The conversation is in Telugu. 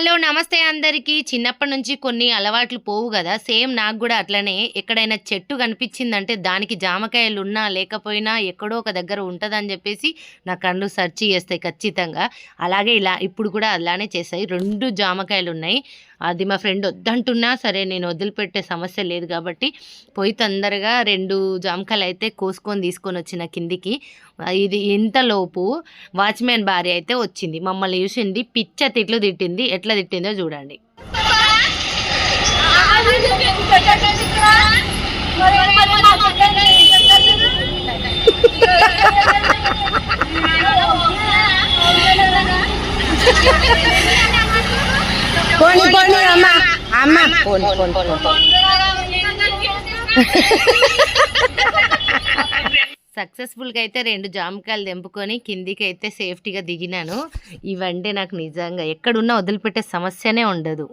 హలో నమస్తే అందరికీ. చిన్నప్పటి నుంచి కొన్ని అలవాట్లు పోవు కదా, సేమ్ నాకు కూడా అట్లనే. ఎక్కడైనా చెట్టు కనిపించిందంటే దానికి జామకాయలు ఉన్నా లేకపోయినా ఎక్కడో ఒక దగ్గర ఉంటుందని చెప్పేసి నా కళ్ళు సెర్చ్ చేస్తాయి ఖచ్చితంగా. అలాగే ఇలా ఇప్పుడు కూడా అలానే చేస్తాయి. 2 జామకాయలు ఉన్నాయి. అది మా ఫ్రెండ్ వద్దంటున్నా సరే నేను వదిలిపెట్టే సమస్య లేదు కాబట్టి పోయి తొందరగా 2 జామకాయలు అయితే కోసుకొని తీసుకొని వచ్చిన కిందికి. ఇది ఇంతలోపు వాచ్మెన్ భార్య అయితే వచ్చింది, మమ్మల్ని చూసింది, పిచ్చ తిట్లు తిట్టింది. ఎట్లా తిట్టిందో చూడండి. సక్సెస్ఫుల్గా అయితే 2 జామకాయలు తెంపుకొని కిందికి అయితే సేఫ్టీగా దిగినాను. ఇవంటే నాకు నిజంగా ఎక్కడున్నా వదిలిపెట్టే సమస్యనే ఉండదు.